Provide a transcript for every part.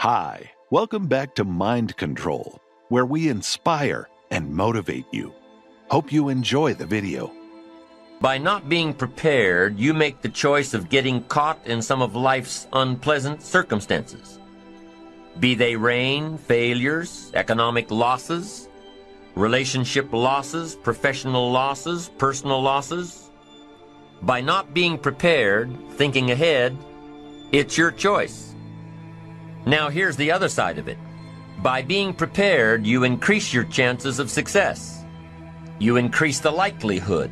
Hi, welcome back to Mind Control, where we inspire and motivate you. Hope you enjoy the video. By not being prepared, you make the choice of getting caught in some of life's unpleasant circumstances. Be they rain, failures, economic losses, relationship losses, professional losses, personal losses. By not being prepared, thinking ahead, it's your choice. Now here's the other side of it. By being prepared, you increase your chances of success. You increase the likelihood.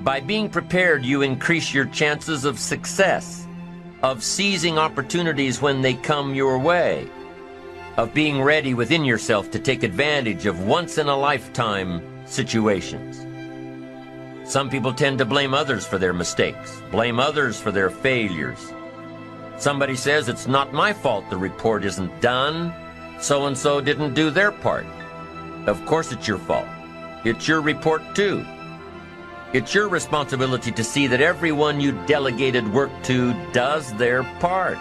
By being prepared, you increase your chances of success, of seizing opportunities when they come your way, of being ready within yourself to take advantage of once-in-a-lifetime situations. Some people tend to blame others for their mistakes, blame others for their failures. Somebody says, it's not my fault the report isn't done. So-and-so didn't do their part. Of course it's your fault. It's your report too. It's your responsibility to see that everyone you delegated work to does their part.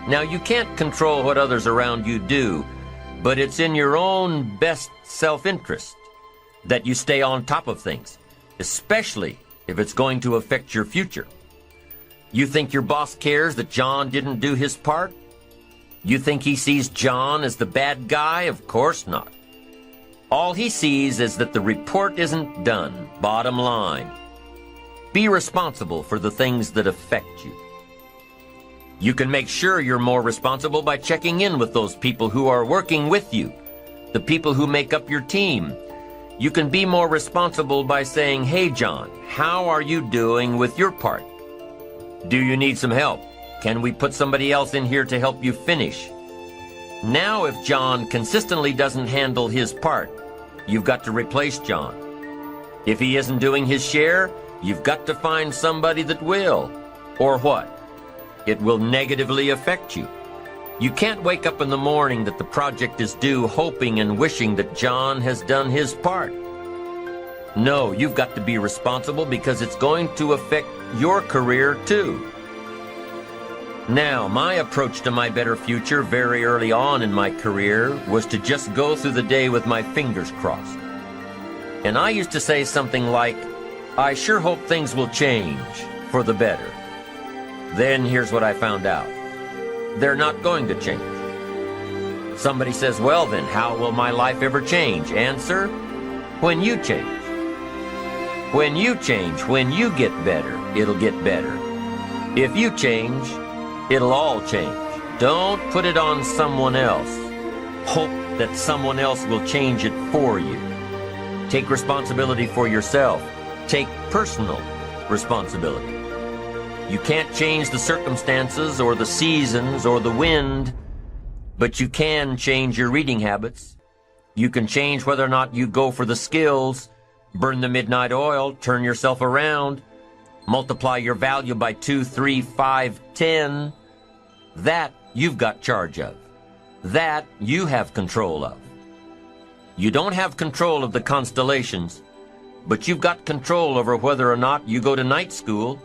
Now, you can't control what others around you do, but it's in your own best self-interest that you stay on top of things, especially if it's going to affect your future. You think your boss cares that John didn't do his part? You think he sees John as the bad guy? Of course not. All he sees is that the report isn't done, bottom line. Be responsible for the things that affect you. You can make sure you're more responsible by checking in with those people who are working with you, the people who make up your team. You can be more responsible by saying, hey, John, how are you doing with your part? Do you need some help? Can we put somebody else in here to help you finish? Now, if John consistently doesn't handle his part, you've got to replace John. If he isn't doing his share, you've got to find somebody that will. Or what? It will negatively affect you. You can't wake up in the morning that the project is due hoping and wishing that John has done his part. No, you've got to be responsible because it's going to affect your career too. Now, my approach to my better future very early on in my career was to just go through the day with my fingers crossed. And I used to say something like, I sure hope things will change for the better. Then here's what I found out. They're not going to change. Somebody says, well then, how will my life ever change? Answer, when you change. When you change, when you get better, it'll get better. If you change, it'll all change. Don't put it on someone else. Hope that someone else will change it for you. Take responsibility for yourself. Take personal responsibility. You can't change the circumstances or the seasons or the wind, but you can change your reading habits. You can change whether or not you go for the skills, burn the midnight oil, turn yourself around, multiply your value by 2, 3, 5, 10. That you've got charge of. That you have control of. You don't have control of the constellations, but you've got control over whether or not you go to night school,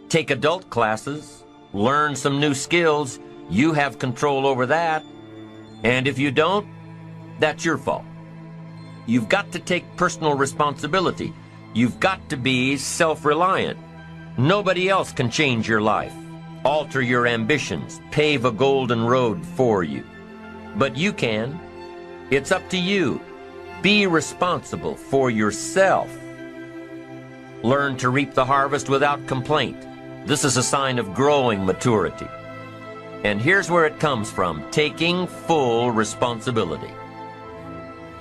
take adult classes, learn some new skills. You have control over that. And if you don't, that's your fault. You've got to take personal responsibility. You've got to be self-reliant. Nobody else can change your life, alter your ambitions, pave a golden road for you. But you can. It's up to you. Be responsible for yourself. Learn to reap the harvest without complaint. This is a sign of growing maturity. And here's where it comes from, taking full responsibility.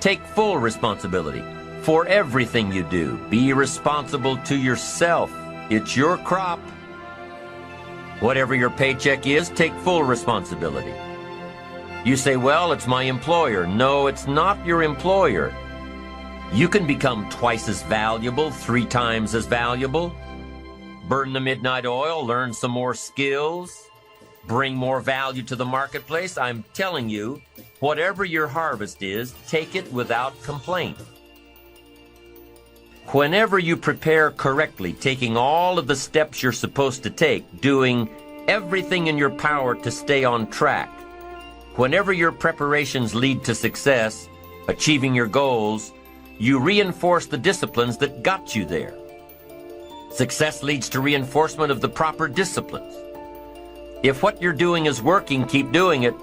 Take full responsibility for everything you do. Be responsible to yourself. It's your crop. Whatever your paycheck is, take full responsibility. You say, well, it's my employer. No, it's not your employer. You can become twice as valuable, 3 times as valuable. Burn the midnight oil, learn some more skills, bring more value to the marketplace. I'm telling you, whatever your harvest is, take it without complaint. Whenever you prepare correctly, taking all of the steps you're supposed to take, doing everything in your power to stay on track, whenever your preparations lead to success, achieving your goals, you reinforce the disciplines that got you there. Success leads to reinforcement of the proper disciplines. If what you're doing is working, keep doing it.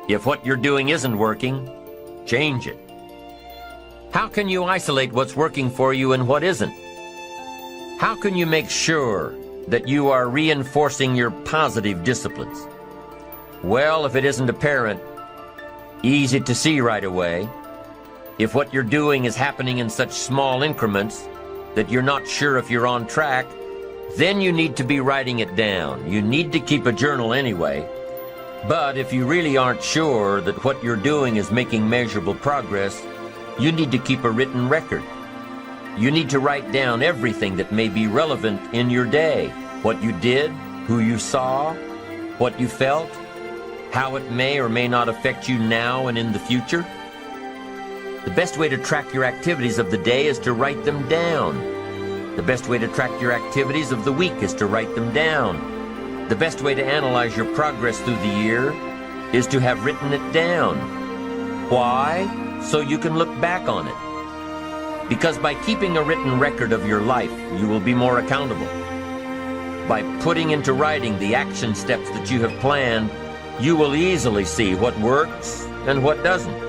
If what you're doing isn't working, change it. How can you isolate what's working for you and what isn't? How can you make sure that you are reinforcing your positive disciplines? Well, if it isn't apparent, easy to see right away, if what you're doing is happening in such small increments that you're not sure if you're on track, then you need to be writing it down. You need to keep a journal anyway. But if you really aren't sure that what you're doing is making measurable progress, you need to keep a written record. You need to write down everything that may be relevant in your day. What you did, who you saw, what you felt, how it may or may not affect you now and in the future. The best way to track your activities of the day is to write them down. The best way to track your activities of the week is to write them down. The best way to analyze your progress through the year is to have written it down. Why? So you can look back on it. Because by keeping a written record of your life, you will be more accountable. By putting into writing the action steps that you have planned, you will easily see what works and what doesn't.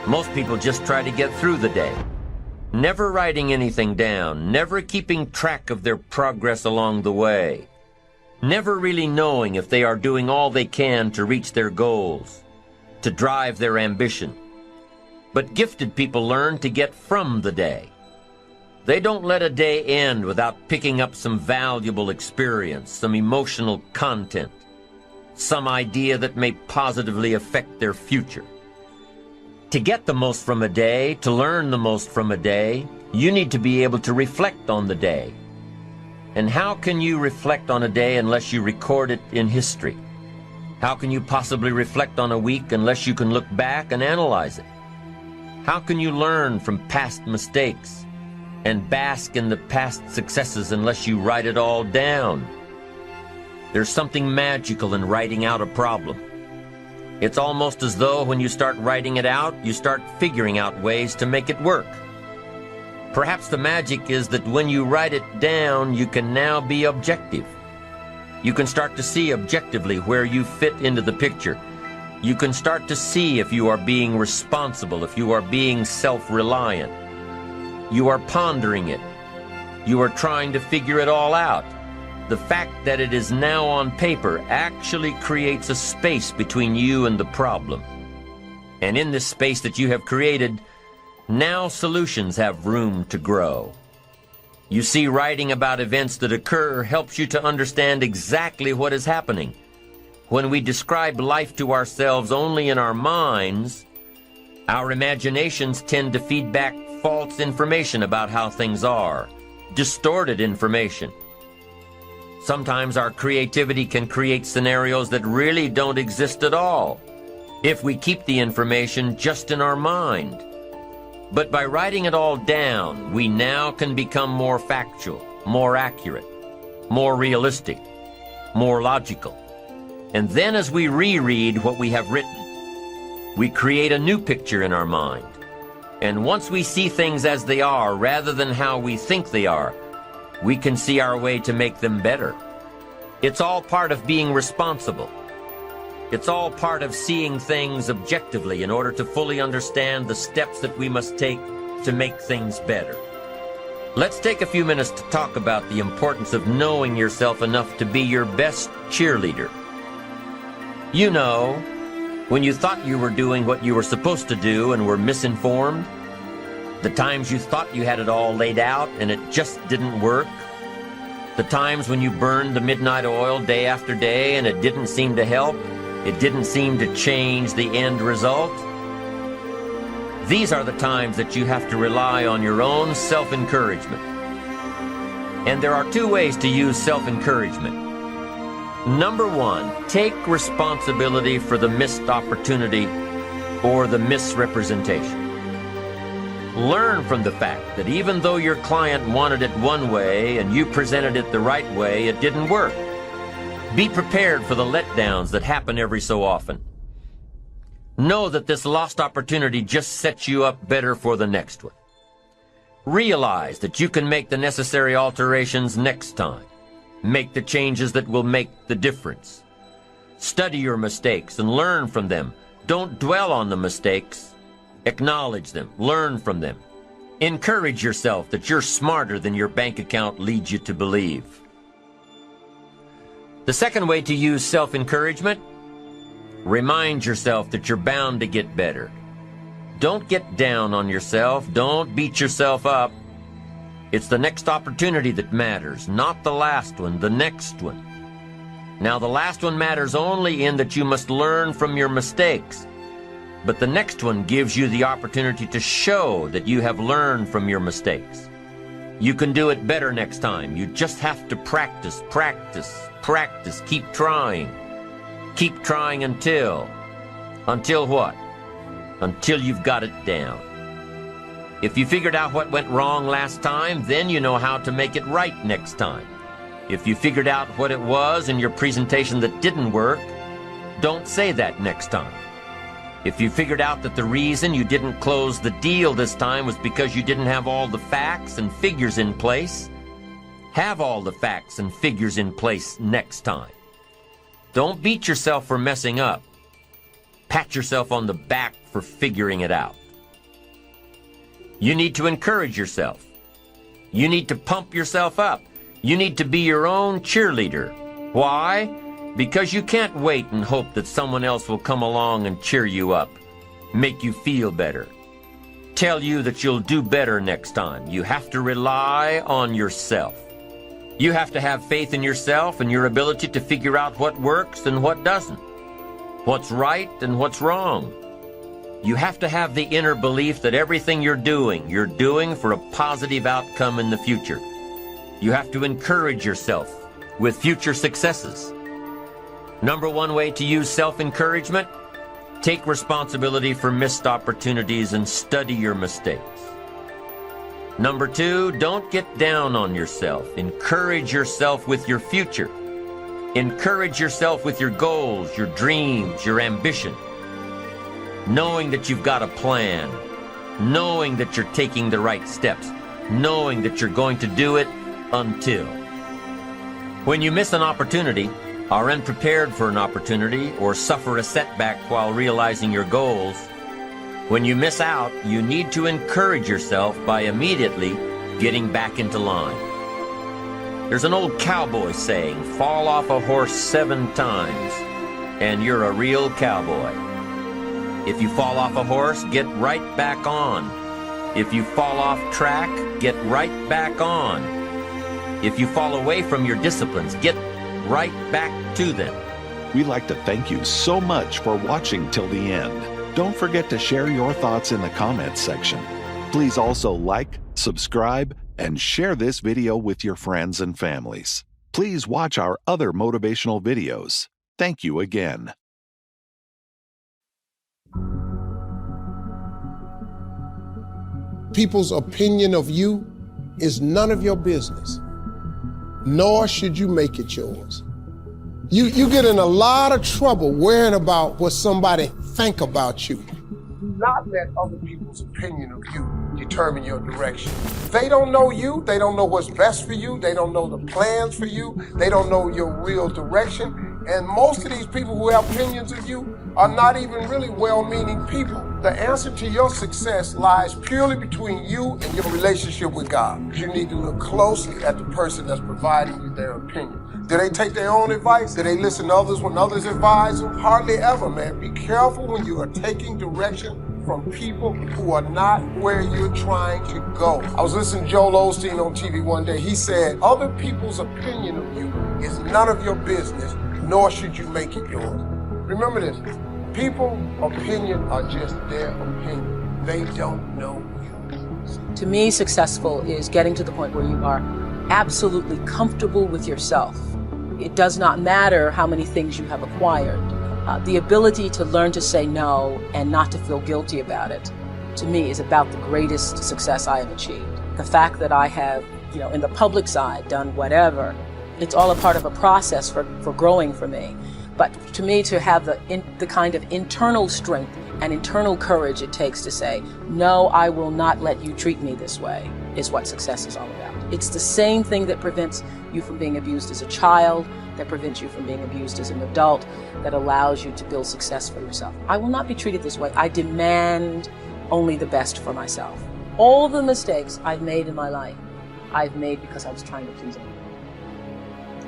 Most people just try to get through the day, never writing anything down, never keeping track of their progress along the way, never really knowing if they are doing all they can to reach their goals, to drive their ambition. But gifted people learn to get from the day. They don't let a day end without picking up some valuable experience, some emotional content, some idea that may positively affect their future. To get the most from a day, to learn the most from a day, you need to be able to reflect on the day. And how can you reflect on a day unless you record it in history? How can you possibly reflect on a week unless you can look back and analyze it? How can you learn from past mistakes and bask in the past successes unless you write it all down? There's something magical in writing out a problem. It's almost as though when you start writing it out, you start figuring out ways to make it work. Perhaps the magic is that when you write it down, you can now be objective. You can start to see objectively where you fit into the picture. You can start to see if you are being responsible, if you are being self-reliant. You are pondering it. You are trying to figure it all out. The fact that it is now on paper actually creates a space between you and the problem. And in this space that you have created, now solutions have room to grow. You see, writing about events that occur helps you to understand exactly what is happening. When we describe life to ourselves only in our minds, our imaginations tend to feed back false information about how things are, distorted information. Sometimes our creativity can create scenarios that really don't exist at all, if we keep the information just in our mind. But by writing it all down, we now can become more factual, more accurate, more realistic, more logical. And then as we reread what we have written, we create a new picture in our mind. And once we see things as they are rather than how we think they are, we can see our way to make them better. It's all part of being responsible. It's all part of seeing things objectively in order to fully understand the steps that we must take to make things better. Let's take a few minutes to talk about the importance of knowing yourself enough to be your best cheerleader. You know, when you thought you were doing what you were supposed to do and were misinformed, the times you thought you had it all laid out and it just didn't work, the times when you burned the midnight oil day after day and it didn't seem to help, it didn't seem to change the end result. These are the times that you have to rely on your own self-encouragement. And there are two ways to use self-encouragement. Number one, take responsibility for the missed opportunity or the misrepresentation. Learn from the fact that even though your client wanted it one way and you presented it the right way, it didn't work. Be prepared for the letdowns that happen every so often. Know that this lost opportunity just sets you up better for the next one. Realize that you can make the necessary alterations next time. Make the changes that will make the difference. Study your mistakes and learn from them. Don't dwell on the mistakes. Acknowledge them. Learn from them. Encourage yourself that you're smarter than your bank account leads you to believe. The second way to use self-encouragement: remind yourself that you're bound to get better. Don't get down on yourself. Don't beat yourself up. It's the next opportunity that matters, not the last one, the next one. Now, the last one matters only in that you must learn from your mistakes. But the next one gives you the opportunity to show that you have learned from your mistakes. You can do it better next time. You just have to practice, practice, practice. Keep trying. Keep trying until what? Until you've got it down. If you figured out what went wrong last time, then you know how to make it right next time. If you figured out what it was in your presentation that didn't work, don't say that next time. If you figured out that the reason you didn't close the deal this time was because you didn't have all the facts and figures in place, have all the facts and figures in place next time. Don't beat yourself for messing up. Pat yourself on the back for figuring it out. You need to encourage yourself. You need to pump yourself up. You need to be your own cheerleader. Why? Because you can't wait and hope that someone else will come along and cheer you up, make you feel better, tell you that you'll do better next time. You have to rely on yourself. You have to have faith in yourself and your ability to figure out what works and what doesn't, what's right and what's wrong. You have to have the inner belief that everything you're doing for a positive outcome in the future. You have to encourage yourself with future successes. Number one way to use self-encouragement: take responsibility for missed opportunities and study your mistakes. Number two, don't get down on yourself. Encourage yourself with your future. Encourage yourself with your goals, your dreams, your ambition. Knowing that you've got a plan, knowing that you're taking the right steps, knowing that you're going to do it until. When you miss an opportunity, are unprepared for an opportunity, or suffer a setback while realizing your goals, when you miss out, you need to encourage yourself by immediately getting back into line. There's an old cowboy saying, fall off a horse 7 times, and you're a real cowboy. If you fall off a horse, get right back on. If you fall off track, get right back on. If you fall away from your disciplines, get right back to them. We'd like to thank you so much for watching till the end. Don't forget to share your thoughts in the comments section. Please also like, subscribe, and share this video with your friends and families. Please watch our other motivational videos. Thank you again. People's opinion of you is none of your business, nor should you make it yours. You get in a lot of trouble worrying about what somebody think about you. Do not let other people's opinion of you determine your direction. They don't know you. They don't know what's best for you. They don't know the plans for you. They don't know your real direction. And most of these people who have opinions of you are not even really well-meaning people. The answer to your success lies purely between you and your relationship with God. You need to look closely at the person that's providing you their opinion. Do they take their own advice? Do they listen to others when others advise them? Hardly ever, man. Be careful when you are taking direction from people who are not where you're trying to go. I was listening to Joel Osteen on TV one day. He said, other people's opinion of you is none of your business, nor should you make it yours. Remember this, people's opinion are just their opinion. They don't know you. To me, successful is getting to the point where you are absolutely comfortable with yourself. It does not matter how many things you have acquired. The ability to learn to say no and not to feel guilty about it. to me, is about the greatest success I have achieved. The fact that I have, in the public side, done whatever, it's all a part of a process for growing for me. But to me, to have the kind of internal strength and internal courage it takes to say, no, I will not let you treat me this way, is what success is all about. It's the same thing that prevents you from being abused as a child, that prevents you from being abused as an adult, that allows you to build success for yourself. I will not be treated this way. I demand only the best for myself. All the mistakes I've made in my life, I've made because I was trying to please everyone.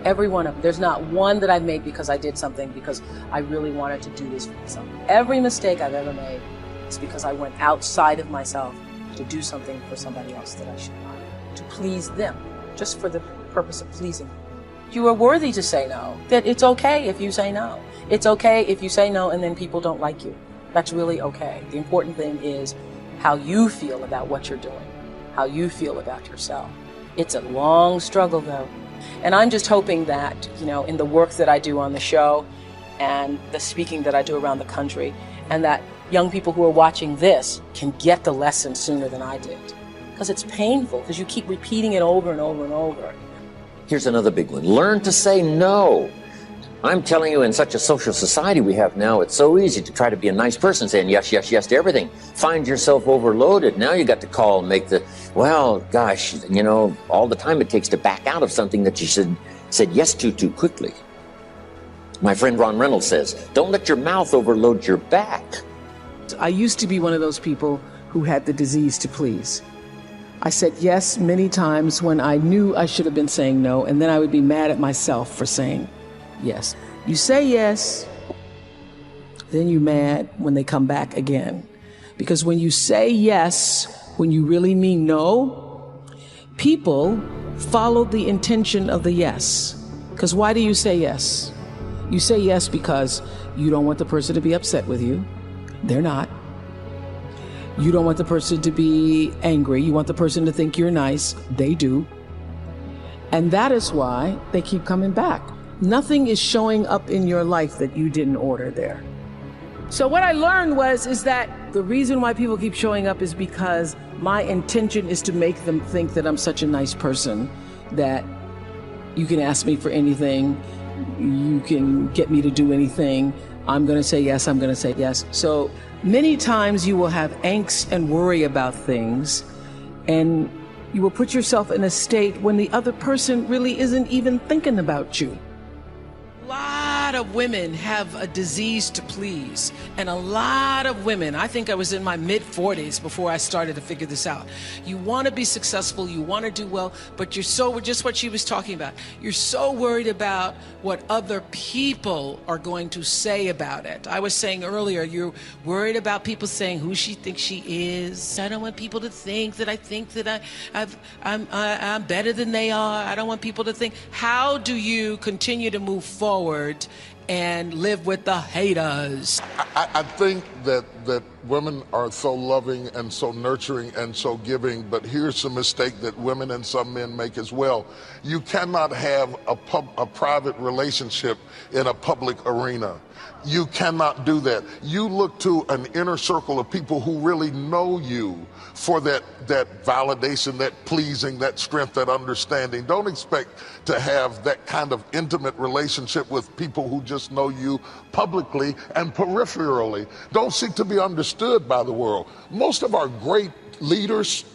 Every one of them. There's not one that I've made because I did something because I really wanted to do this for myself. Every mistake I've ever made is because I went outside of myself to do something for somebody else that I should not, to please them, just for the purpose of pleasing them. You are worthy to say no. That it's okay if you say no. It's okay if you say no and then people don't like you. That's really okay. The important thing is how you feel about what you're doing, how you feel about yourself. It's a long struggle though. And I'm just hoping that, in the work that I do on the show and the speaking that I do around the country, and that young people who are watching this can get the lesson sooner than I did. Because it's painful, because you keep repeating it over and over and over. Here's another big one. Learn to say no. I'm telling you, in such a social society we have now, it's so easy to try to be a nice person, saying yes, yes, yes to everything. Find yourself overloaded. Now you got to call and make well, gosh, all the time it takes to back out of something that you said yes to too quickly. My friend Ron Reynolds says, don't let your mouth overload your back. I used to be one of those people who had the disease to please. I said yes many times when I knew I should have been saying no, and then I would be mad at myself for saying yes. You say yes, then you're mad when they come back again. Because when you say yes, when you really mean no, people follow the intention of the yes. Because why do you say yes? You say yes because you don't want the person to be upset with you. They're not. You don't want the person to be angry. You want the person to think you're nice. They do. And that is why they keep coming back. Nothing is showing up in your life that you didn't order there. So what I learned is that the reason why people keep showing up is because my intention is to make them think that I'm such a nice person, that you can ask me for anything, you can get me to do anything, I'm going to say yes, I'm going to say yes. So many times you will have angst and worry about things, and you will put yourself in a state when the other person really isn't even thinking about you. A lot of women have a disease to please, and a lot of women, I think I was in my mid-40s before I started to figure this out. You want to be successful, you want to do well, but you're so, just what she was talking about, you're so worried about what other people are going to say about it. I was saying earlier, you're worried about people saying who she thinks she is. I don't want people to think that I'm better than they are. I don't want people to think. How do you continue to move forward and live with the haters? I think that women are so loving and so nurturing and so giving, but here's the mistake that women and some men make as well. You cannot have a private relationship in a public arena. You cannot do that. You look to an inner circle of people who really know you for that validation, that pleasing, that strength, that understanding. Don't expect to have that kind of intimate relationship with people who just know you publicly and peripherally. Don't seek to be understood by the world. Most of our great leaders,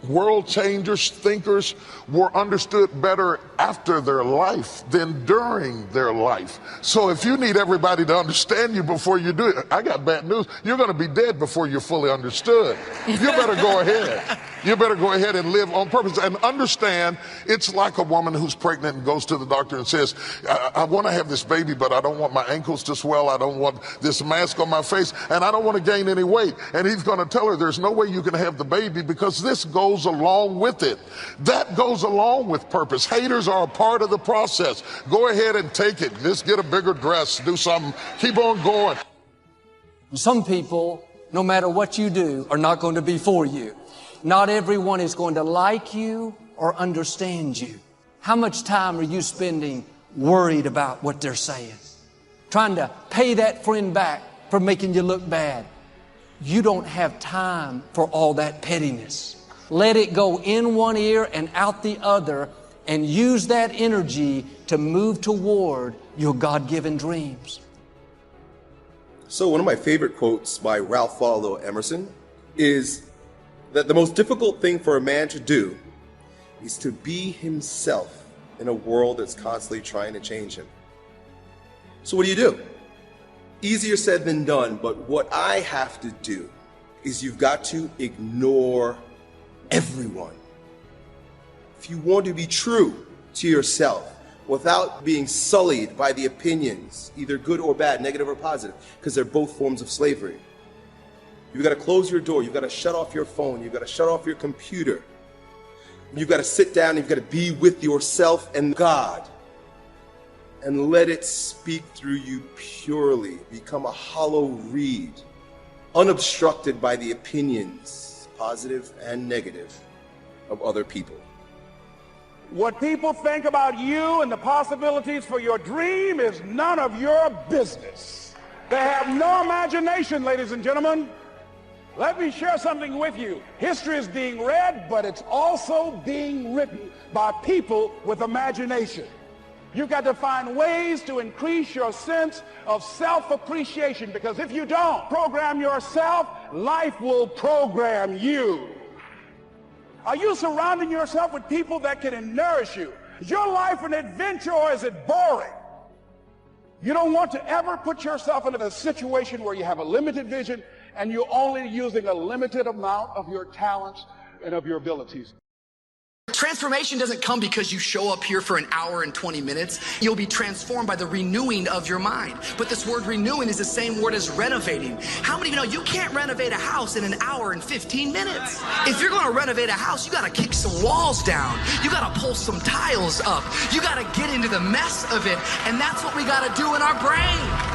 world changers, thinkers were understood better after their life than during their life. So if you need everybody to understand you before you do it, I got bad news. You're going to be dead before you're fully understood. You better go ahead. You better go ahead and live on purpose and understand it's like a woman who's pregnant and goes to the doctor and says, I want to have this baby, but I don't want my ankles to swell. I don't want this mask on my face, and I don't want to gain any weight. And he's going to tell her there's no way you can have the baby because this goes along with it. That goes along with purpose. Haters are a part of the process. Go ahead and take it. Just get a bigger dress, do something, keep on going. Some people, no matter what you do, are not going to be for you. Not everyone is going to like you or understand you. How much time are you spending worried about what they're saying? Trying to pay that friend back for making you look bad. you don't have time for all that pettiness. Let it go in one ear and out the other, and use that energy to move toward your God-given dreams. So one of my favorite quotes by Ralph Waldo Emerson is that the most difficult thing for a man to do is to be himself in a world that's constantly trying to change him. So what do? Easier said than done, but what I have to do is you've got to ignore everyone. If you want to be true to yourself without being sullied by the opinions, either good or bad, negative or positive, because they're both forms of slavery, you've got to close your door, you've got to shut off your phone, you've got to shut off your computer, you've got to sit down, you've got to be with yourself and God and let it speak through you purely. Become a hollow reed, unobstructed by the opinions, positive and negative, of other people. What people think about you and the possibilities for your dream is none of your business. They have no imagination, ladies and gentlemen. Let me share something with you. History is being read, but it's also being written by people with imagination. You've got to find ways to increase your sense of self-appreciation, because if you don't program yourself, life will program you. Are you surrounding yourself with people that can nourish you? Is your life an adventure, or is it boring? You don't want to ever put yourself into a situation where you have a limited vision and you're only using a limited amount of your talents and of your abilities. Transformation doesn't come because you show up here for an hour and 20 minutes. You'll be transformed by the renewing of your mind. But this word renewing is the same word as renovating. How many of you know you can't renovate a house in an hour and 15 minutes? If you're going to renovate a house, you got to kick some walls down. You got to pull some tiles up. You got to get into the mess of it. And that's what we got to do in our brain.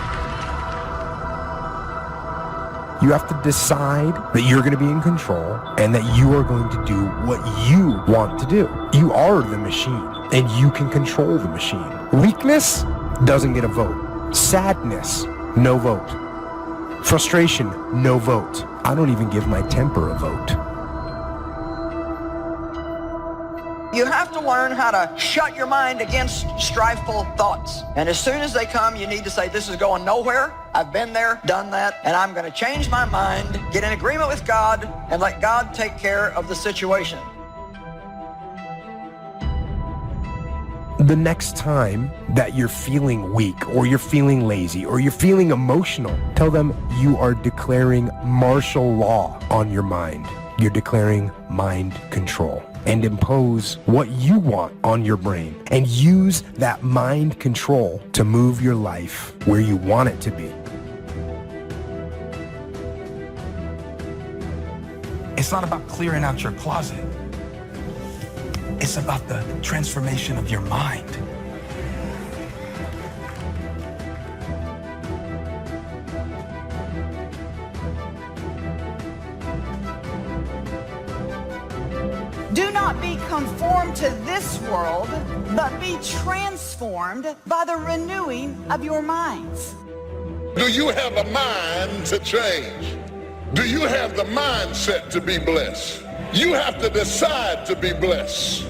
You have to decide that you're going to be in control and that you are going to do what you want to do. You are the machine and you can control the machine. Weakness doesn't get a vote. Sadness, no vote. Frustration, no vote. I don't even give my temper a vote. You have to learn how to shut your mind against strifeful thoughts. And as soon as they come, you need to say, this is going nowhere. I've been there, done that, and I'm going to change my mind, get in agreement with God, and let God take care of the situation. The next time that you're feeling weak or you're feeling lazy or you're feeling emotional, tell them you are declaring martial law on your mind. You're declaring mind control. And impose what you want on your brain and use that mind control to move your life where you want it to be. It's not about clearing out your closet. It's about the transformation of your mind. Do not be conformed to this world, but be transformed by the renewing of your minds. Do you have a mind to change? Do you have the mindset to be blessed? You have to decide to be blessed.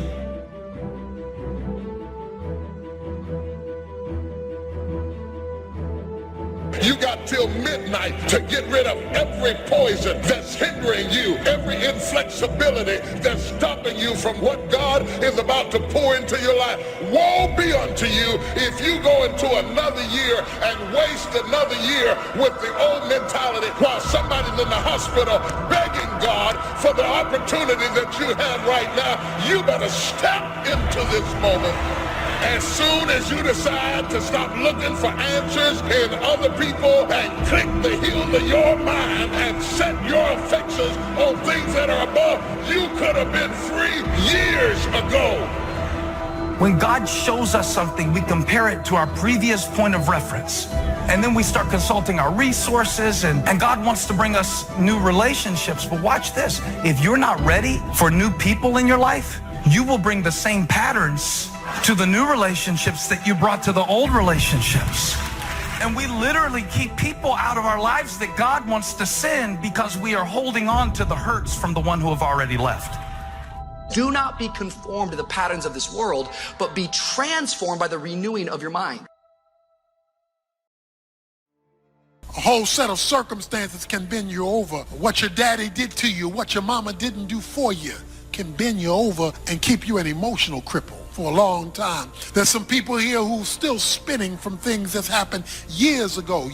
You got till midnight to get rid of every poison that's hindering you, every inflexibility that's stopping you from what God is about to pour into your life. Woe be unto you if you go into another year and waste another year with the old mentality while somebody's in the hospital begging God for the opportunity that you have right now. You better step into this moment. As soon as you decide to stop looking for answers in other people and click the heel of your mind and set your affections on things that are above, you could have been free years ago. When God shows us something, we compare it to our previous point of reference. And then we start consulting our resources, and God wants to bring us new relationships. But watch this. If you're not ready for new people in your life, you will bring the same patterns to the new relationships that you brought to the old relationships. And we literally keep people out of our lives that God wants to send because we are holding on to the hurts from the one who have already left. Do not be conformed to the patterns of this world, but be transformed by the renewing of your mind. A whole set of circumstances can bend you over. What your daddy did to you, what your mama didn't do for you, can bend you over and keep you an emotional cripple for a long time. There's some people here who still spinning from things that's happened years ago,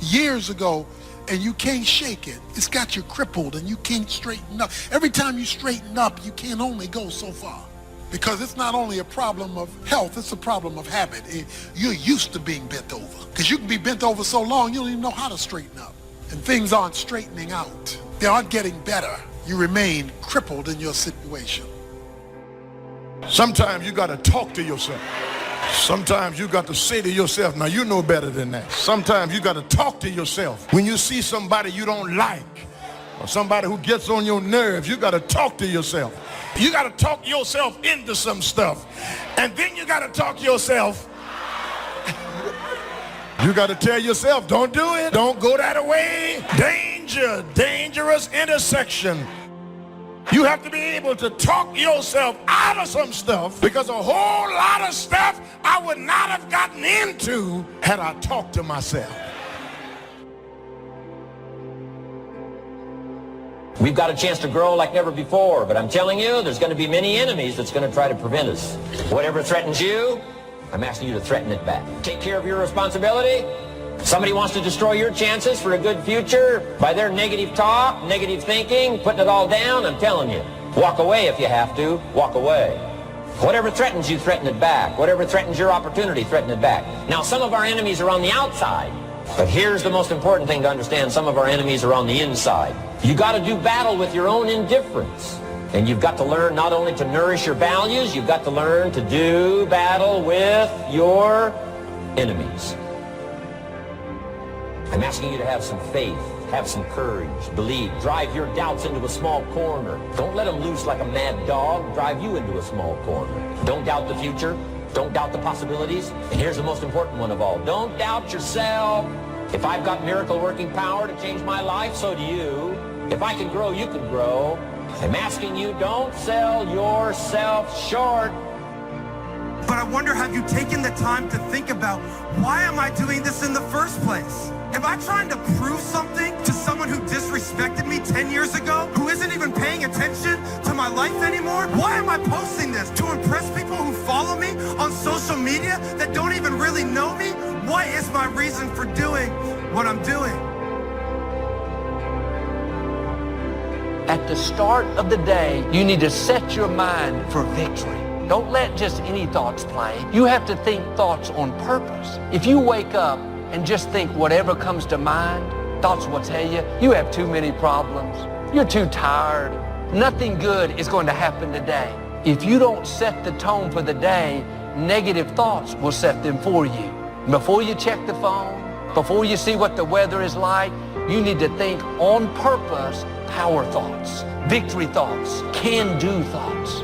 and you can't shake it. It's got you crippled and you can't straighten up. Every time you straighten up, you can only go so far. Because it's not only a problem of health, it's a problem of habit. You're used to being bent over. Because you can be bent over so long, you don't even know how to straighten up. And things aren't straightening out. They aren't getting better. You remain crippled in your situation. Sometimes you got to talk to yourself. Sometimes you got to say to yourself, now you know better than that. Sometimes you got to talk to yourself. When you see somebody you don't like, or somebody who gets on your nerves, you got to talk to yourself. You got to talk yourself into some stuff. And then you got to talk yourself. You got to tell yourself, don't do it. Don't go that way. Danger, dangerous intersection. You have to be able to talk yourself out of some stuff, because a whole lot of stuff I would not have gotten into had I talked to myself. We've got a chance to grow like never before, but I'm telling you, there's going to be many enemies that's going to try to prevent us. Whatever threatens you, I'm asking you to threaten it back. Take care of your responsibility. Somebody wants to destroy your chances for a good future by their negative talk, negative thinking, putting it all down. I'm telling you, walk away if you have to. Walk away. Whatever threatens you, threaten it back. Whatever threatens your opportunity, threaten it back. Now, some of our enemies are on the outside, but here's the most important thing to understand. Some of our enemies are on the inside. You got to do battle with your own indifference. And you've got to learn not only to nourish your values, you've got to learn to do battle with your enemies. I'm asking you to have some faith, have some courage, believe, drive your doubts into a small corner. Don't let them loose like a mad dog, drive you into a small corner. Don't doubt the future, don't doubt the possibilities, and here's the most important one of all, don't doubt yourself. If I've got miracle working power to change my life, so do you. If I can grow, you can grow. I'm asking you, don't sell yourself short. But I wonder, have you taken the time to think about, why am I doing this in the first place? Am I trying to prove something to someone who disrespected me 10 years ago, who isn't even paying attention to my life anymore? Why am I posting this? To impress people who follow me on social media that don't even really know me? What is my reason for doing what I'm doing? At the start of the day, you need to set your mind for victory. Don't let just any thoughts play. You have to think thoughts on purpose. If you wake up and just think whatever comes to mind, thoughts will tell you, you have too many problems. You're too tired. Nothing good is going to happen today. If you don't set the tone for the day, negative thoughts will set them for you. Before you check the phone, before you see what the weather is like, you need to think on purpose, power thoughts, victory thoughts, can-do thoughts.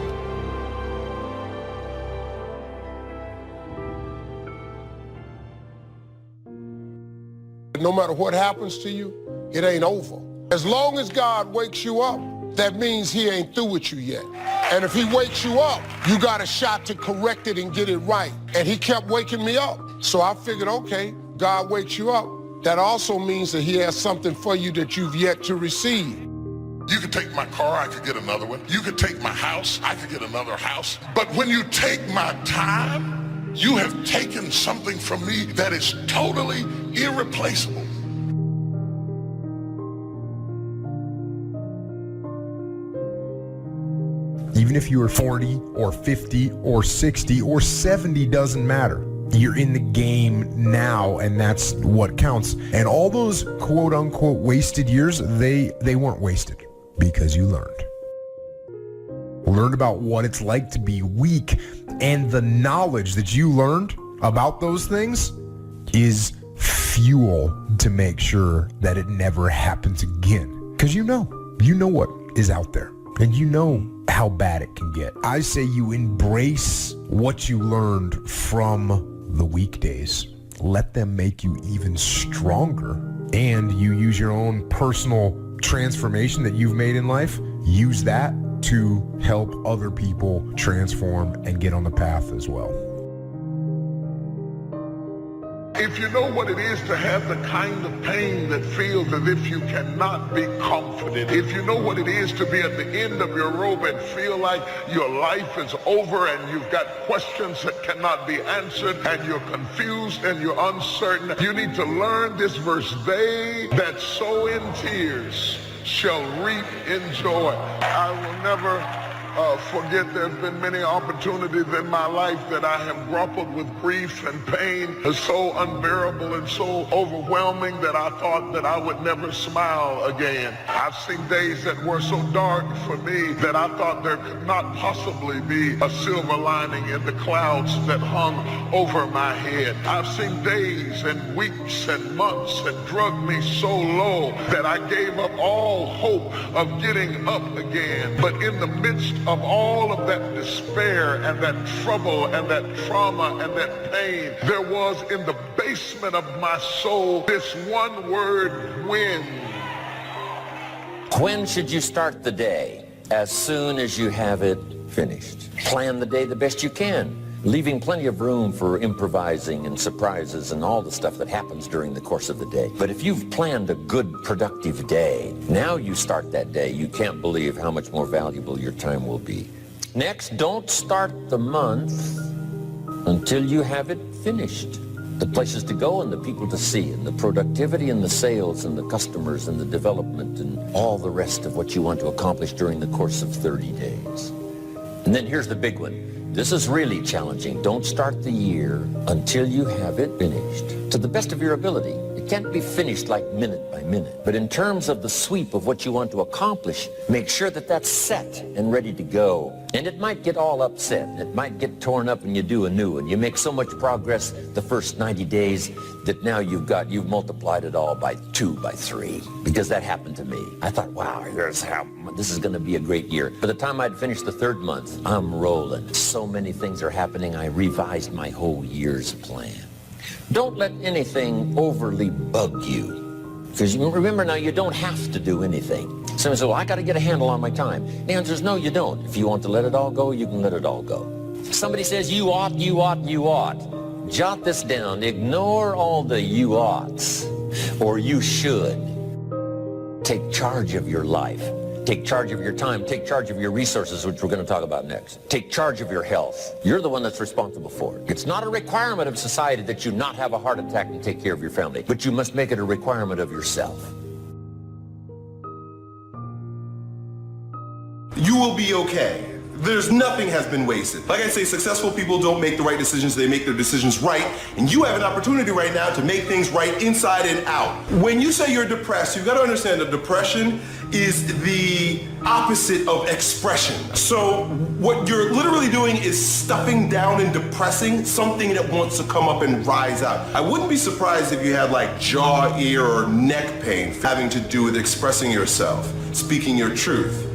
No matter what happens to you, it ain't over. As long as God wakes you up, that means he ain't through with you yet. And if he wakes you up, you got a shot to correct it and get it right. And he kept waking me up. So I figured, okay, God wakes you up. That also means that he has something for you that you've yet to receive. You could take my car, I could get another one. You could take my house, I could get another house. But when you take my time, you have taken something from me that is totally irreplaceable. Even if you are 40 or 50 or 60 or 70, doesn't matter. You're in the game now, and that's what counts. And all those quote-unquote wasted years, they weren't wasted because you learned. Learned about what it's like to be weak, and the knowledge that you learned about those things is fuel to make sure that it never happens again. Because you know what is out there, and you know how bad it can get. I say you embrace what you learned from the weekdays let them make you even stronger. And you use your own personal transformation that you've made in life, use that to help other people transform and get on the path as well. If you know what it is to have the kind of pain that feels as if you cannot be comforted, if you know what it is to be at the end of your rope and feel like your life is over and you've got questions that cannot be answered and you're confused and you're uncertain, you need to learn this verse. They that sow in tears shall reap in joy. I will never forget there's been many opportunities in my life that I have grappled with grief and pain so unbearable and so overwhelming that I thought that I would never smile again. I've seen days that were so dark for me that I thought there could not possibly be a silver lining in the clouds that hung over my head. I've seen days and weeks and months that drug me so low that I gave up all hope of getting up again. But in the midst of all of that despair and that trouble and that trauma and that pain, there was in the basement of my soul this one word, when. When should you start the day? As soon as you have it finished. Plan the day the best you can, leaving plenty of room for improvising and surprises and all the stuff that happens during the course of the day. But if you've planned a good, productive day, now you start that day, you can't believe how much more valuable your time will be. Next, don't start the month until you have it finished. The places to go and the people to see and the productivity and the sales and the customers and the development and all the rest of what you want to accomplish during the course of 30 days. And then here's the big one. This is really challenging. Don't start the year until you have it finished to the best of your ability. It can't be finished like minute by minute. But in terms of the sweep of what you want to accomplish, make sure that that's set and ready to go. And it might get all upset. It might get torn up and you do a new one. You make so much progress the first 90 days that now you've multiplied it all by 2, by 3. Because that happened to me. I thought, wow, this is going to be a great year. By the time I'd finished the 3rd month, I'm rolling. So many things are happening, I revised my whole year's plan. Don't let anything overly bug you. Because remember now, you don't have to do anything. Someone says, well, I got to get a handle on my time. The answer is no, you don't. If you want to let it all go, you can let it all go. Somebody says, you ought, you ought, you ought. Jot this down. Ignore all the you oughts or you should. Take charge of your life. Take charge of your time. Take charge of your resources, which we're going to talk about next. Take charge of your health. You're the one that's responsible for it. It's not a requirement of society that you not have a heart attack and take care of your family, but you must make it a requirement of yourself. You will be okay. There's nothing has been wasted. Like I say, successful people don't make the right decisions, they make their decisions right. And you have an opportunity right now to make things right inside and out. When you say you're depressed, you've got to understand that depression is the opposite of expression. So what you're literally doing is stuffing down and depressing something that wants to come up and rise out. I wouldn't be surprised if you had like jaw, ear, or neck pain having to do with expressing yourself, speaking your truth.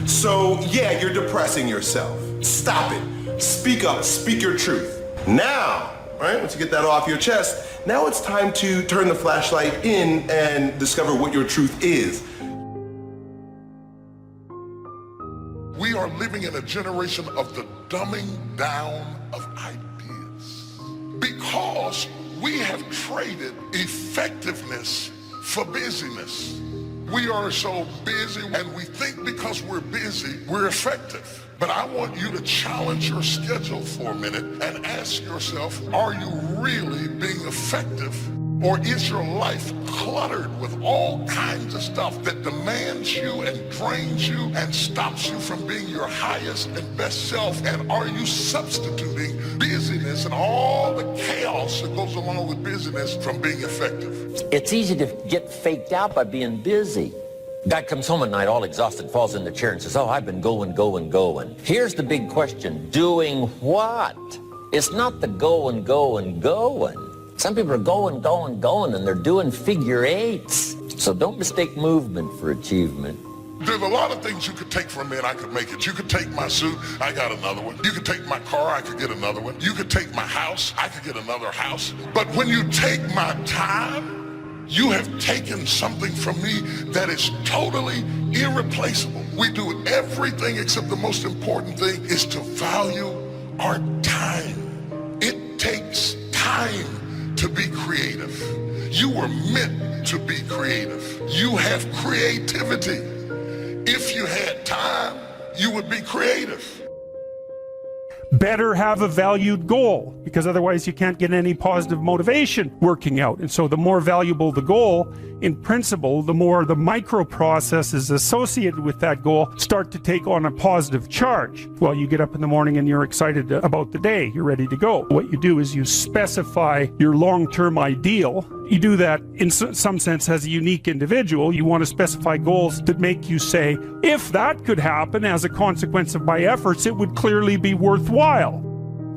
So yeah, you're depressing yourself. Stop it. Speak up, speak your truth. Now, right, once you get that off your chest, now it's time to turn the flashlight in and discover what your truth is. We are living in a generation of the dumbing down of ideas because we have traded effectiveness for busyness. We are so busy and we think because we're busy, we're effective. But I want you to challenge your schedule for a minute and ask yourself, are you really being effective? Or is your life cluttered with all kinds of stuff that demands you and drains you and stops you from being your highest and best self? And are you substituting busyness and all the chaos that goes along with busyness from being effective? It's easy to get faked out by being busy. Guy comes home at night all exhausted, falls in the chair and says, oh, I've been going. Here's the big question. Doing what? It's not the going. Some people are going, and they're doing figure eights. So don't mistake movement for achievement. There's a lot of things you could take from me and I could make it. You could take my suit, I got another one. You could take my car, I could get another one. You could take my house, I could get another house. But when you take my time, you have taken something from me that is totally irreplaceable. We do everything except the most important thing is to value our time. It takes time to be creative. You were meant to be creative. You have creativity. If you had time, you would be creative. Better have a valued goal, because otherwise you can't get any positive motivation working out. And so the more valuable the goal, in principle, the more the micro processes associated with that goal start to take on a positive charge. Well, you get up in the morning and you're excited about the day, you're ready to go. What you do is you specify your long-term ideal. You do that in some sense as a unique individual. You want to specify goals that make you say, if that could happen as a consequence of my efforts, it would clearly be worthwhile.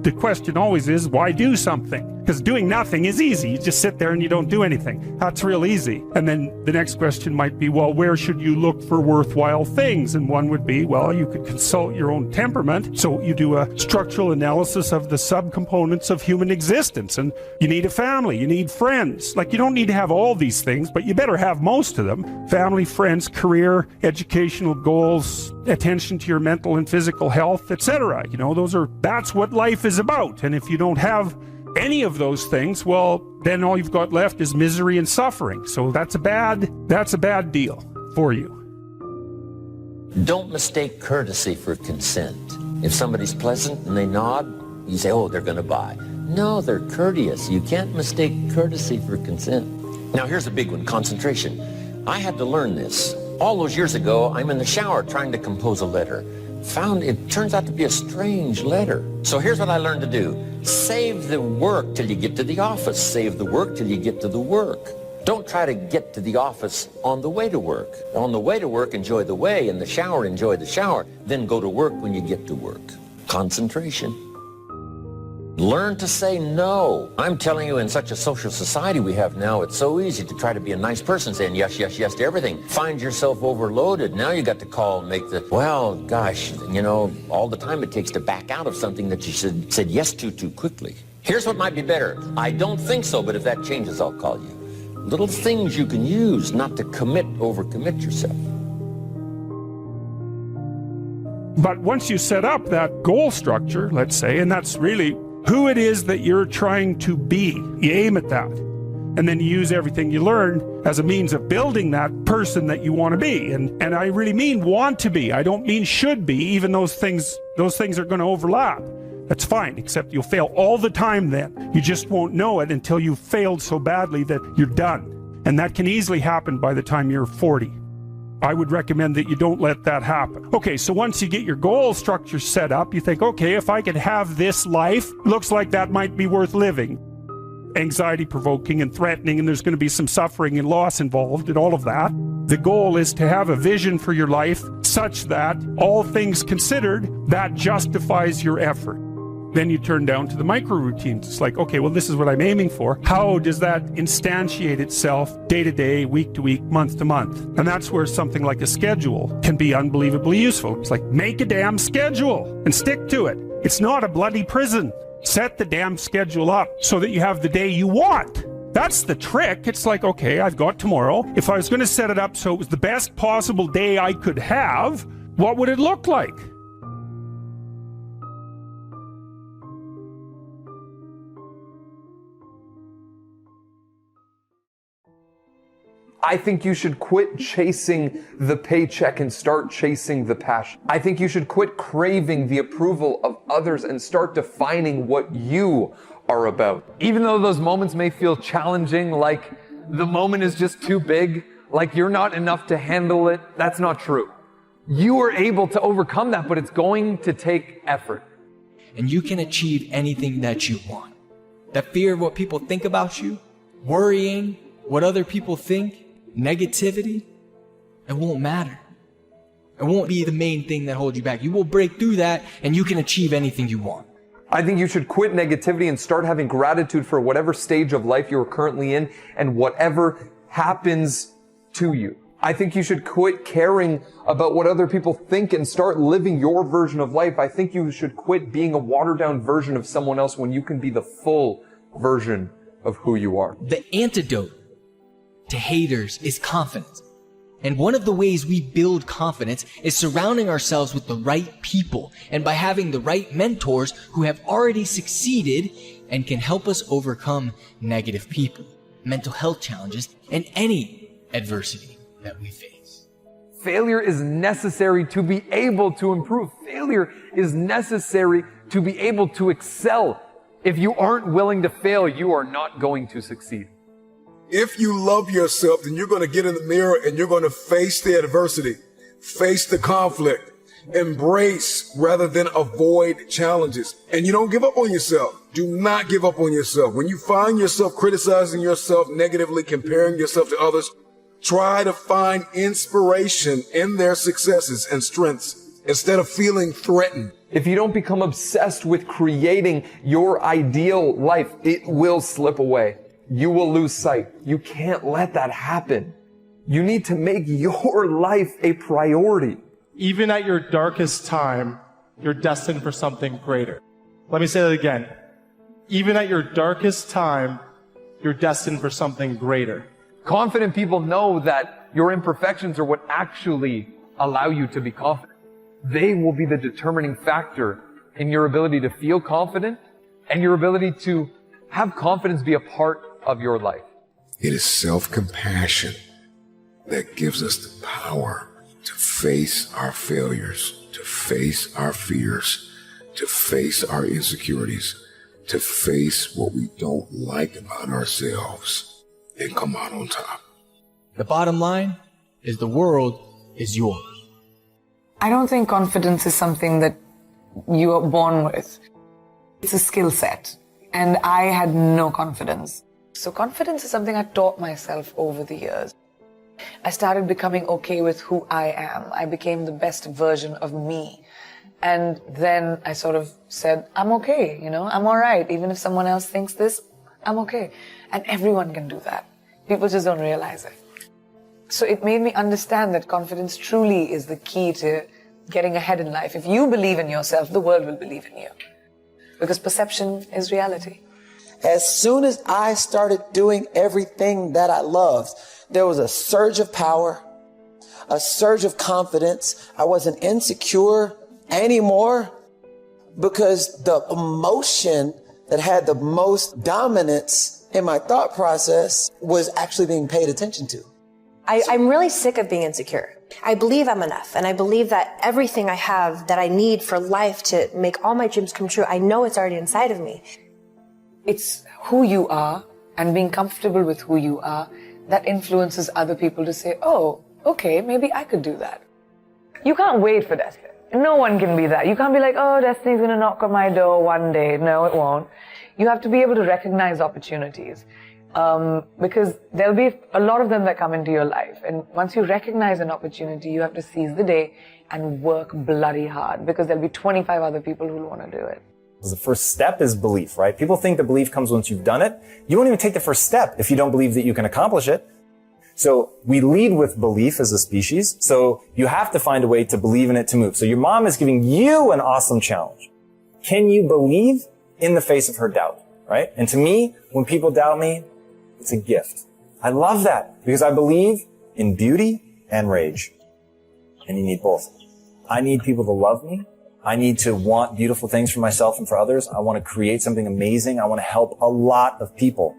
The question always is, why do something? Because doing nothing is easy. You just sit there and you don't do anything. That's real easy. And then the next question might be, well, where should you look for worthwhile things? And one would be, well, you could consult your own temperament. So you do a structural analysis of the subcomponents of human existence. And you need a family, you need friends. Like, you don't need to have all these things, but you better have most of them. Family, friends, career, educational goals, attention to your mental and physical health, etc. You know, that's what life is about. And if you don't have any of those things, well, then all you've got left is misery and suffering. So that's a bad deal for you. Don't mistake courtesy for consent. If somebody's pleasant and they nod, you say, oh, they're going to buy. No, they're courteous. You can't mistake courtesy for consent. Now, here's a big one, concentration. I had to learn this. All those years ago, I'm in the shower trying to compose a letter. Found it turns out to be a strange letter. So here's what I learned to do. Save the work till you get to the office. Save the work till you get to the work. Don't try to get to the office on the way to work. On the way to work, enjoy the way. In the shower, enjoy the shower. Then go to work when you get to work. Concentration. Learn to say no. I'm telling you, in such a social society we have now, it's so easy to try to be a nice person, saying yes, yes, yes to everything. Find yourself overloaded. Now you got to call and make the, well, gosh, you know, all the time it takes to back out of something that you said yes to too quickly. Here's what might be better. I don't think so, but if that changes, I'll call you. Little things you can use not to overcommit yourself. But once you set up that goal structure, let's say, and that's really who it is that you're trying to be, you aim at that. And then you use everything you learn as a means of building that person that you want to be. And I really mean want to be. I don't mean should be, even those things are going to overlap. That's fine, except you'll fail all the time then. You just won't know it until you've failed so badly that you're done. And that can easily happen by the time you're 40. I would recommend that you don't let that happen. Okay, so once you get your goal structure set up, you think, okay, if I could have this life, looks like that might be worth living. Anxiety-provoking and threatening, and there's going to be some suffering and loss involved and all of that. The goal is to have a vision for your life such that, all things considered, that justifies your effort. Then you turn down to the micro routines. It's like, okay, well, this is what I'm aiming for. How does that instantiate itself day to day, week to week, month to month? And that's where something like a schedule can be unbelievably useful. It's like, make a damn schedule and stick to it. It's not a bloody prison. Set the damn schedule up so that you have the day you want. That's the trick. It's like, okay, I've got tomorrow. If I was going to set it up so it was the best possible day I could have, what would it look like? I think you should quit chasing the paycheck and start chasing the passion. I think you should quit craving the approval of others and start defining what you are about. Even though those moments may feel challenging, like the moment is just too big, like you're not enough to handle it, that's not true. You are able to overcome that, but it's going to take effort. And you can achieve anything that you want. That fear of what people think about you, worrying, what other people think, negativity, it won't matter. It won't be the main thing that holds you back. You will break through that and you can achieve anything you want. I think you should quit negativity and start having gratitude for whatever stage of life you're currently in and whatever happens to you. I think you should quit caring about what other people think and start living your version of life. I think you should quit being a watered down version of someone else when you can be the full version of who you are. The antidote to haters is confidence. And one of the ways we build confidence is surrounding ourselves with the right people and by having the right mentors who have already succeeded and can help us overcome negative people, mental health challenges, and any adversity that we face. Failure is necessary to be able to improve. Failure is necessary to be able to excel. If you aren't willing to fail, you are not going to succeed. If you love yourself, then you're going to get in the mirror and you're going to face the adversity, face the conflict, embrace rather than avoid challenges. And you don't give up on yourself. Do not give up on yourself. When you find yourself criticizing yourself negatively, comparing yourself to others, try to find inspiration in their successes and strengths instead of feeling threatened. If you don't become obsessed with creating your ideal life, it will slip away. You will lose sight. You can't let that happen. You need to make your life a priority. Even at your darkest time, you're destined for something greater. Let me say that again. Even at your darkest time, you're destined for something greater. Confident people know that your imperfections are what actually allow you to be confident. They will be the determining factor in your ability to feel confident and your ability to have confidence be a part of your life. It is self-compassion that gives us the power to face our failures, to face our fears, to face our insecurities, to face what we don't like about ourselves and come out on top. The bottom line is the world is yours. I don't think confidence is something that you are born with. It's a skill set. And I had no confidence. So confidence is something I taught myself over the years. I started becoming okay with who I am. I became the best version of me. And then I sort of said, I'm okay, I'm all right. Even if someone else thinks this, I'm okay. And everyone can do that. People just don't realize it. So it made me understand that confidence truly is the key to getting ahead in life. If you believe in yourself, the world will believe in you. Because perception is reality. As soon as I started doing everything that I loved, there was a surge of power, a surge of confidence. I wasn't insecure anymore because the emotion that had the most dominance in my thought process was actually being paid attention to. I'm really sick of being insecure. I believe I'm enough, and I believe that everything I have that I need for life to make all my dreams come true, I know it's already inside of me. It's who you are and being comfortable with who you are that influences other people to say, oh, okay, maybe I could do that. You can't wait for destiny. No one can be that. You can't be like, oh, destiny's going to knock on my door one day. No, it won't. You have to be able to recognize opportunities. Because there'll be a lot of them that come into your life. And once you recognize an opportunity, you have to seize the day and work bloody hard because there'll be 25 other people who want to do it. The first step is belief, right? People think the belief comes once you've done it. You won't even take the first step if you don't believe that you can accomplish it. So we lead with belief as a species. So you have to find a way to believe in it to move. So your mom is giving you an awesome challenge. Can you believe in the face of her doubt, right? And to me, when people doubt me, it's a gift. I love that because I believe in beauty and rage. And you need both. I need people to love me. I need to want beautiful things for myself and for others. I want to create something amazing. I want to help a lot of people.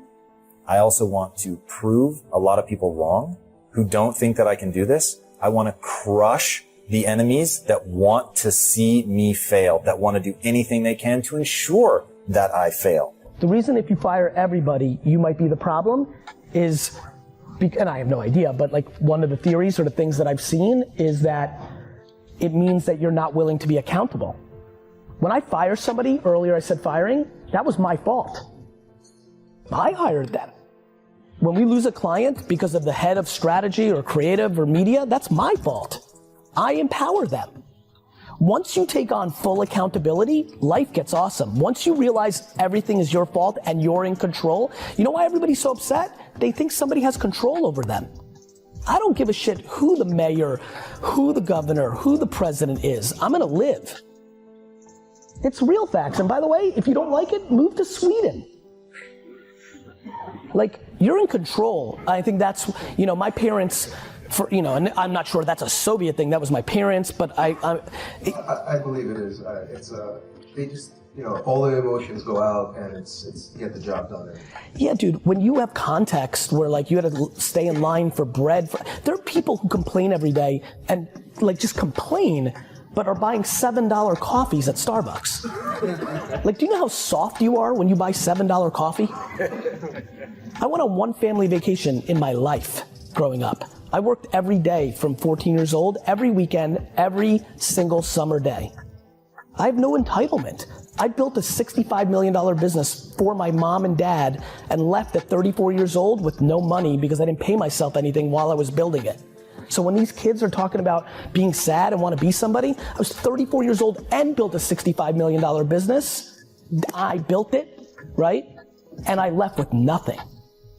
I also want to prove a lot of people wrong who don't think that I can do this. I want to crush the enemies that want to see me fail, that want to do anything they can to ensure that I fail. The reason if you fire everybody, you might be the problem is, and I have no idea, but like one of the theories or the things that I've seen is that it means that you're not willing to be accountable. When I fire somebody, earlier I said firing, that was my fault. I hired them. When we lose a client because of the head of strategy or creative or media, that's my fault. I empower them. Once you take on full accountability, life gets awesome. Once you realize everything is your fault and you're in control, you know why everybody's so upset? They think somebody has control over them. I don't give a shit who the mayor, who the governor, who the president is. I'm gonna live. It's real facts. And by the way, if you don't like it, move to Sweden. Like, you're in control. I think that's, my parents, and I'm not sure that's a Soviet thing, that was my parents, but I believe it is. They just, all the emotions go out and it's get the job done. Yeah, dude, when you have context where you had to stay in line for bread, there are people who complain every day and just complain, but are buying $7 coffees at Starbucks. Do you know how soft you are when you buy $7 coffee? I went on one family vacation in my life growing up. I worked every day from 14 years old, every weekend, every single summer day. I have no entitlement. I built a $65 million business for my mom and dad and left at 34 years old with no money because I didn't pay myself anything while I was building it. So when these kids are talking about being sad and want to be somebody, I was 34 years old and built a $65 million business. I built it, right? And I left with nothing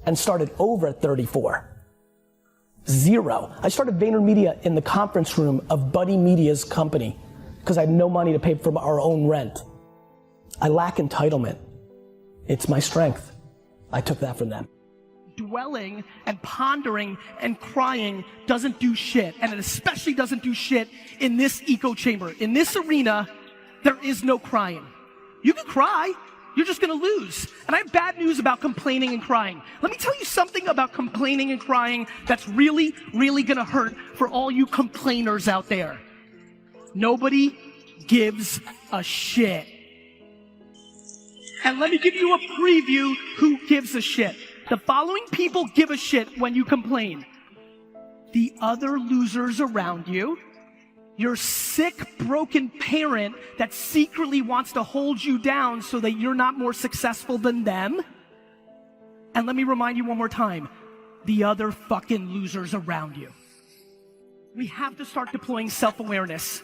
and started over at 34. Zero. I started VaynerMedia in the conference room of Buddy Media's company because I had no money to pay for our own rent. I lack entitlement. It's my strength. I took that from them. Dwelling and pondering and crying doesn't do shit, and it especially doesn't do shit in this echo chamber. In this arena, there is no crying. You can cry, you're just gonna lose. And I have bad news about complaining and crying. Let me tell you something about complaining and crying that's really, really gonna hurt for all you complainers out there. Nobody gives a shit. And let me give you a preview who gives a shit. The following people give a shit when you complain. The other losers around you, your sick, broken parent that secretly wants to hold you down so that you're not more successful than them. And let me remind you one more time, the other fucking losers around you. We have to start deploying self-awareness.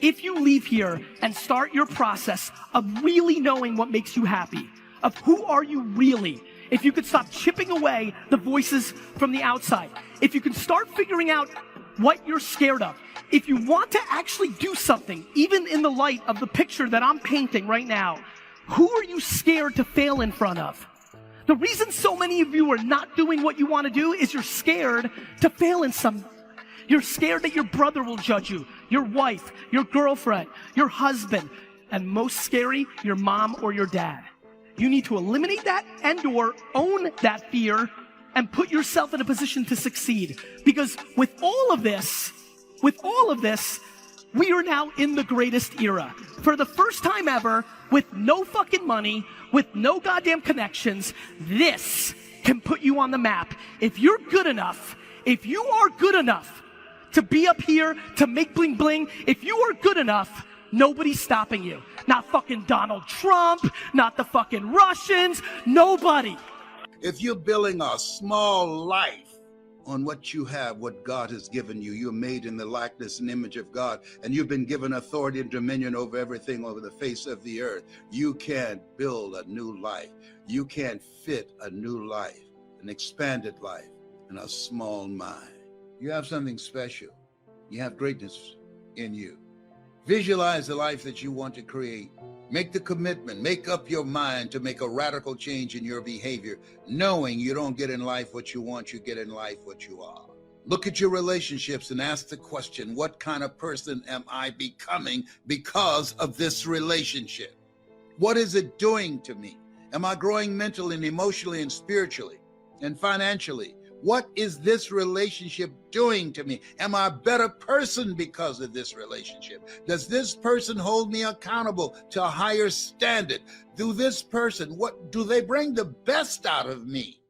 If you leave here and start your process of really knowing what makes you happy, of who are you really, if you could stop chipping away the voices from the outside, if you can start figuring out what you're scared of, if you want to actually do something, even in the light of the picture that I'm painting right now, who are you scared to fail in front of? The reason so many of you are not doing what you want to do is you're scared to fail in some. You're scared that your brother will judge you, your wife, your girlfriend, your husband, and most scary, your mom or your dad. You need to eliminate that and/or own that fear and put yourself in a position to succeed. Because with all of this, we are now in the greatest era. For the first time ever, with no fucking money, with no goddamn connections, this can put you on the map. If you're good enough, if you are good enough to be up here, to make bling bling, if you are good enough, nobody's stopping you. Not fucking Donald Trump, not the fucking Russians, nobody. If you're building a small life on what you have, what God has given you, you're made in the likeness and image of God, and you've been given authority and dominion over everything over the face of the earth. You can build a new life. You can fit a new life, an expanded life in a small mind. You have something special. You have greatness in you. Visualize the life that you want to create. Make the commitment, make up your mind to make a radical change in your behavior, knowing you don't get in life what you want, you get in life what you are. Look at your relationships and ask the question, what kind of person am I becoming because of this relationship? What is it doing to me? Am I growing mentally and emotionally and spiritually and financially? What is this relationship doing to me? Am I a better person because of this relationship? Does this person hold me accountable to a higher standard? Do this person, what do they bring the best out of me?